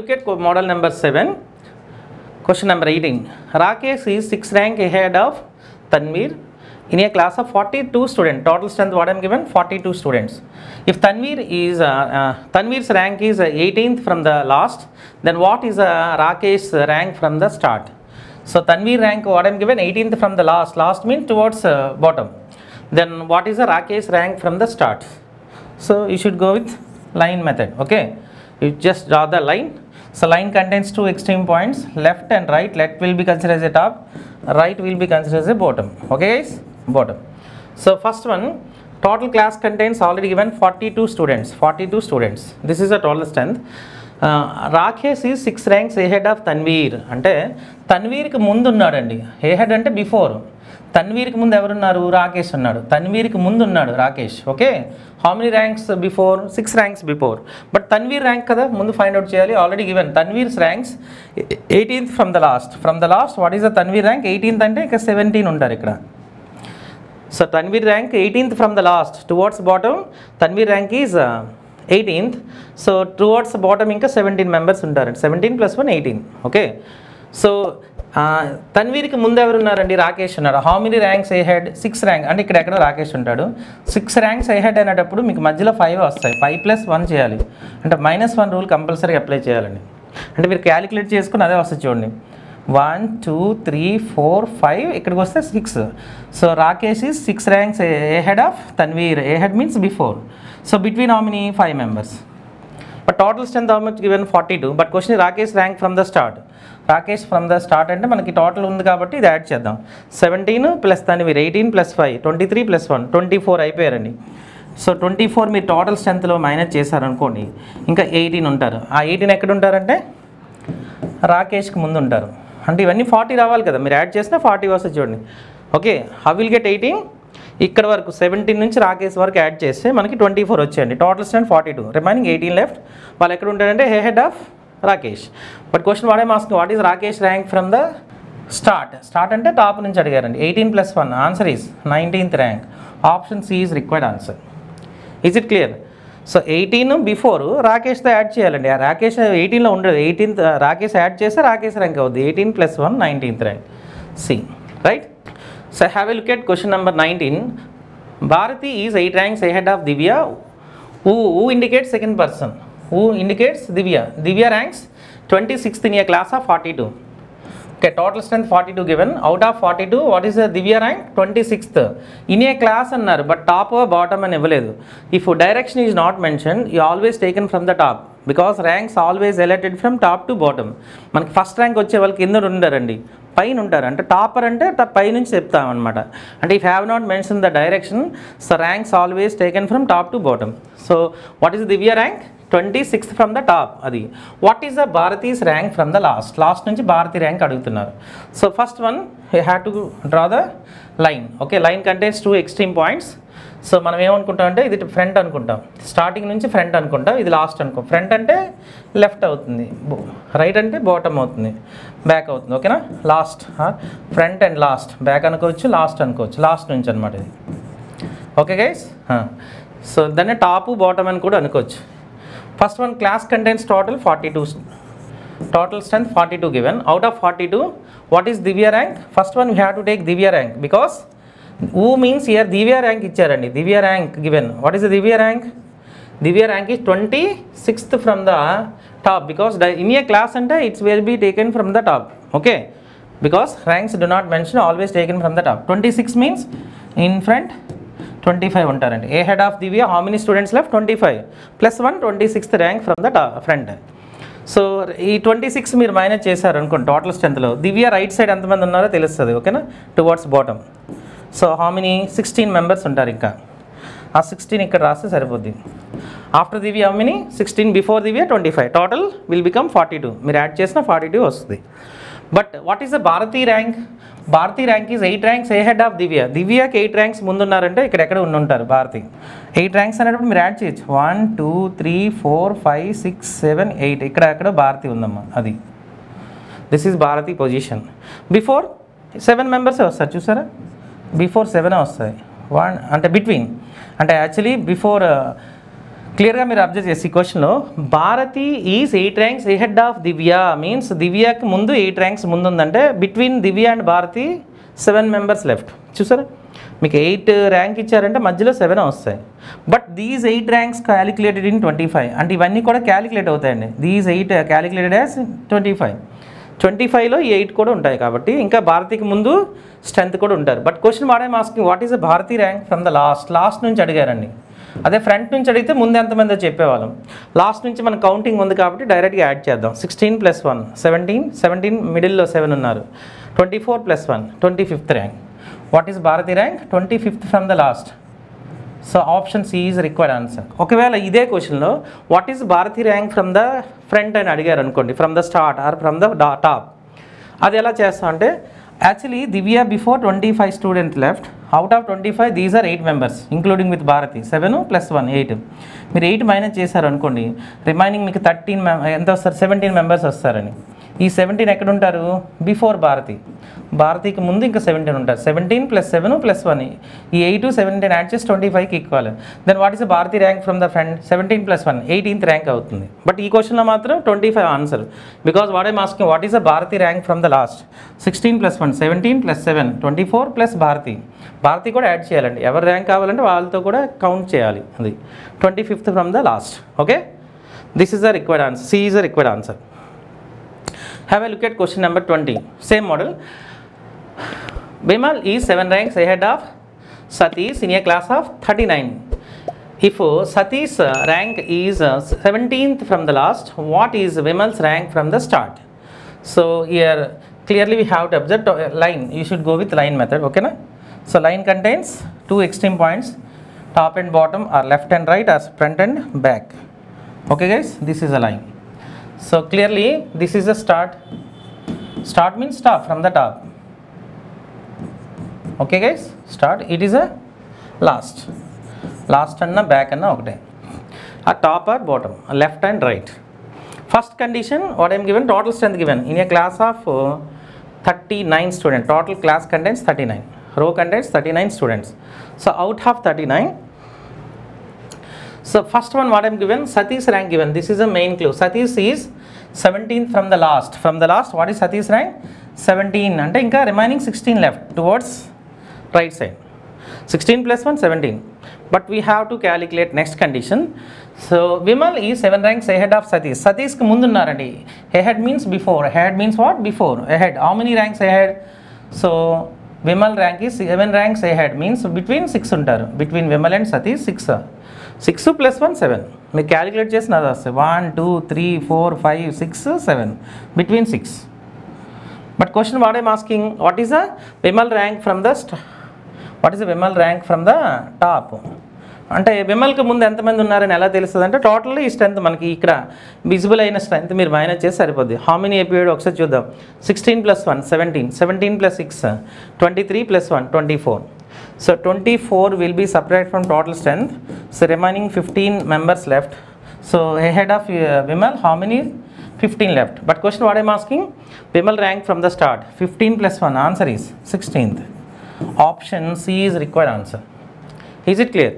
look at model number 7. Question number 18. Rakesh is 6 rank ahead of Tanveer in a class of 42 students. Total strength what I am given? 42 students. If Tanveer's rank is 18th from the last, then what is Rakesh's rank from the start? So Tanveer rank what I am given? 18th from the last. Last means towards bottom. Then what is the Rakesh rank from the start? So you should go with line method. Okay, you just draw the line. So line contains two extreme points, left and right. Left will be considered as a top, right will be considered as a bottom. Okay guys, bottom. So first one, total class contains already given 42 students. 42 students. This is the total strength. Rakesh is 6 ranks ahead of Tanveer. అంటే తన్వీర్కి ముందు ఉన్నాడండి. ahead అంటే before. తన్వీర్కి ముందు ఎవరున్నారు? రాకేష్ ఉన్నాడు. తన్వీర్కి ముందు ఉన్నాడు Rakesh. Okay, how many ranks before? 6 ranks before. But Tanveer rank కదా ముందు ఫైండ్ అవుట్ చేయాలి. Already given Tanveer's ranks 18th from the last. From the last what is the Tanveer rank? 18th అంటే ఇక 17 ఉంటారు ఇక్కడ. So Tanveer rank 18th from the last towards bottom. Tanveer rank is 18th. So towards bottom ఇంకా 17 members ఉంటారు. 17 + 1 18. Okay, so తన్వీర్కి ముందు ఎవరు ఉన్నారండి? రాకేష్ ఉన్నాడు. How many ranks ahead? 6 rank అంటే ఇక్కడ ఎక్కడ రాకేష్ ఉంటాడు. 6 ర్యాంక్స్ అహెడ్ అనేటప్పుడు మీకు మధ్యలో 5 వస్తాయి. 5 + 1 చేయాలి అంటే -1 రూల్ కంపల్సరీ అప్లై చేయాలండి. అంటే మీరు క్యాలిక్యులేట్ చేసుకుని అదే వస్తుంది చూడండి. 1 2 3 4 5 ఇక్కడికి వస్తే 6. So Rakesh is 6 ranks ahead of Tanveer. Ahead means before. So between how many? 5 members. But total strength how much given? 42. But question Rakesh rank from the start. Rakesh from the start అంటే మనకి టోటల్ ఉంది కాబట్టి ఇది యాడ్ చేద్దాం. 17 + తన్వీర్ 18 + 5 23 + 1 24 అయిపోయారండి. సో 24 మీరు total స్ట్రెంత్లో minus చేశారనుకోండి, ఇంకా 18 ఉంటారు. ఆ 18 ఎక్కడ ఉంటారంటే రాకేష్కి ముందు ఉంటారు. అంటే ఇవన్నీ 40 రావాలి కదా, మీరు యాడ్ చేసినా 40 వస్తుంది చూడండి. Okay, how will get 18? ఇక్కడ వరకు 17 నుంచి రాకేష్ వరకు యాడ్ చేస్తే మనకి 24 వచ్చేయండి. Total strength 42, remaining 18 left. వాళ్ళు ఎక్కడ ఉంటారంటే head of Rakesh. But question what I'm asking, what is Rakesh rank from the start? Start అంటే టాప్ నుంచి అడిగారండి. 18 + 1 answer is 19th rank. Option C is required answer. Is it clear? So 18 before రాకేష్తో add చేయాలండి. ఆ రాకేష్ 18లో ఉండదు. 18th రాకేష్ యాడ్ చేస్తే Rakesh rank అవుద్ది. 18 + 1 19th rank. See right. So have a look at question number 19. Bharati is 8 ranks ahead of Divya. Who indicates second person? Who indicates Divya? Divya ranks 26th in a class of 42. Okay, total strength 42 given. Out of 42, what is the Divya rank? 26th. In a class annaru, but top or bottom అని ఇవ్వలేదు. If direction is not mentioned, you always taken from the top. Because ranks always allotted from top to bottom. మనకి first rank వచ్చే వాళ్ళు కింద ఉండారండి, పైన ఉంటారు. అంటే topper అంటే పై నుంచి చెప్తామన్నమాట. అంటే if have not mention the direction, so ranks always taken from top to bottom. So what is Divya rank? 26th from the top. అది what is the Bharati's rank from the last? Last నుంచి Bharati rank అడుగుతున్నారు. So first one you have to draw the line. Okay, line contains 2 extreme points. So మనం ఏమనుకుంటాం అంటే ఇది front అనుకుంటాం. Starting నుంచి front అనుకుంటాం, ఇది లాస్ట్ అనుకో. ఫ్రంట్ అంటే లెఫ్ట్ అవుతుంది, రైట్ అంటే బాటమ్ అవుతుంది, బ్యాక్ అవుతుంది. ఓకేనా? Last, front and last, back అనుకోవచ్చు, లాస్ట్ అనుకోవచ్చు. లాస్ట్ నుంచి అనమాట ఇది. ఓకే గైస్, సో దాన్ని టాప్ బాటమ్ అని కూడా అనుకోవచ్చు. First one, class contains total 42. Total strength 42 given. Out of 42, what is Divya rank? First one we have to take Divya rank because who means here Divya rank ఇచ్చారండి. Divya rank given. What is the Divya rank? Divya rank is 26th from the top because in a class ante it will be taken from the top. Okay, because ranks do not mention, always taken from the top. 26 means in front 25 ఉంటారండి. A head of Divya, how many students left? 25 + 1 26th rank from the top, front. So ఈ 26 మీరు minus చేశారు అనుకోండి total స్ట్రెంత్లో. Divya right side ఎంతమంది ఉన్నారో తెలుస్తుంది. ఓకేనా? Towards bottom. So how many? 16 members ఉంటారు. ఇంకా ఆ 16 ఇక్కడ రాస్తే సరిపోద్ది. After Divya how many? 16. Before Divya 25. Total will become 42. మీరు యాడ్ చేసిన 42 వస్తుంది. But what is the Bharati rank? Bharati rank is 8 ranks ahead of Divya. దివ్యకి 8 ranks ముందున్నారంటే ఇక్కడ ఎక్కడ ఉంటారు భారతి. 8 ranks అనేటప్పుడు మీరు యాడ్ చేయొచ్చు. 1 2 3 4 5 6 7 8. ఇక్కడ ఎక్కడ భారతి ఉందమ్మా, అది. This is Bharati position. Before 7 members వస్తారు చూసారా? బిఫోర్ 7 వస్తాయి. 1 అంటే బిట్వీన్, అంటే యాక్చువల్లీ బిఫోర్ క్లియర్గా మీరు అబ్జర్వ్ చేసి ఈ క్వశ్చన్లో Bharati is 8 ranks ahead of Divya means దివ్యకి ముందు 8 ర్యాంక్స్ ముందు ఉందంటే between Divya and Bharati 7 members left. చూసారా, మీకు 8 ర్యాంక్ ఇచ్చారంటే మధ్యలో 7 వస్తాయి. But these 8 ranks calculated in 25 అంటే ఇవన్నీ కూడా క్యాలిక్యులేట్ అవుతాయండి. దీస్ 8 క్యాలిక్యులేటెడ్ యాజ్ 25లో ఈ 8 కూడా ఉంటాయి కాబట్టి ఇంకా భారతికి ముందు స్ట్రెంత్ కూడా ఉంటారు. But question what I'm asking what is the Bharati rank from the last నుంచి అడిగారండి. అదే ఫ్రంట్ నుంచి అడిగితే ముందు ఎంతమందో చెప్పేవాళ్ళం. లాస్ట్ నుంచి మన కౌంటింగ్ ఉంది కాబట్టి డైరెక్ట్గా యాడ్ చేద్దాం. 16 + 1 17 మిడిల్లో 7 ఉన్నారు. 24 + 1 25th rank. What is Bharati rank? 25th from the last. So option C is required answer. ఒకవేళ ఇదే క్వశ్చన్లో what is Bharati rank from the front అని అడిగారు అనుకోండి, from the start or from the top, అది ఎలా చేస్తాం అంటే actually Divya before 25 student left. Out of 25 these are 8 members including with Bharati. 7 + 1 8. మీరు 8 మైనస్ చేశారు అనుకోండి, రిమైనింగ్ మీకు 13 ఎంత వస్తారు? 17 మెంబర్స్ వస్తారని. ఈ 17 ఎక్కడ ఉంటారు? బిఫోర్ భారతి. భారతికి ముందు ఇంకా 17 ఉంటారు. 17 + 7 + 1 ఈ 8 17 యాడ్ చేసి 25కి equal. Then what is Bharati rank from the front? 17 + 1 18th rank అవుతుంది. బట్ ఈ క్వశ్చన్లో మాత్రం 25 answer. Because what I'm asking what is the Bharati rank from the last? 16 + 1 17 + 7 24 + Bharati. Bharati కూడా యాడ్ చేయాలండి. ఎవరు ర్యాంక్ కావాలంటే వాళ్ళతో కూడా కౌంట్ చేయాలి. అది 25th from the last. Okay, this is the required answer. C is the required answer. Have a look at question number 20. Same model. Bimal is 7 ranks ahead of Satish in a class of 39. If Satish's rank is 17th from the last, what is Bimal's rank from the start? So here clearly we have to observe line. You should go with line method. Okay na? So line contains 2 extreme points, top and bottom, or left and right, or front and back. Okay guys, this is a line. So clearly this is a start. Start means stop from the top. Okay guys, start. It is a last. Last and back and okate. A top or bottom, left and right. First condition what I am given, total strength given in a class of 39 students. Total class contains 39. Row contains 39 students. So out of 39. So first one what I am given, Satish rank given. This is a main clue. Satish is 17th from the last. From the last what is Satish rank? 17 ante inka remaining 16 left towards right side. 16 + 1 17. But we have to calculate next condition. So Vimal is 7 ranks ahead of Satish. Satish ki mundu unnarandi. Ahead means before. Ahead means what? Before. Ahead. How many ranks ahead? So Vimal rank is 7 ranks ahead means between 6 ఉంటారు. Between Vimal and Satish 6. 6 + 1 7. మీరు calculate చేసిన అది వస్తుంది. 1 2 3 4 5 6 7 between 6. But question what I'm asking, what is the Vimal rank from the Vimal rank from the top? అంటే విమల్కి ముందు ఎంతమంది ఉన్నారని ఎలా తెలుస్తుంది అంటే టోటల్ ఈ స్ట్రెంత్ మనకి ఇక్కడ విజిబుల్ అయిన స్ట్రెంత్ మీరు మైనస్ చేసి సరిపోద్ది. హౌ మెనీ ఎపిసోడ్ ఒకసారి చూద్దాం. 16 + 1 17, 17 + 6 23 + 1 24. So 24 will be separate from total strength. So remaining 15 members left. So ahead of Vimal how many? 15 left. But question what I am asking, Vimal rank from the start 15 + 1 answer is 16th. Option C is required answer. Is it clear?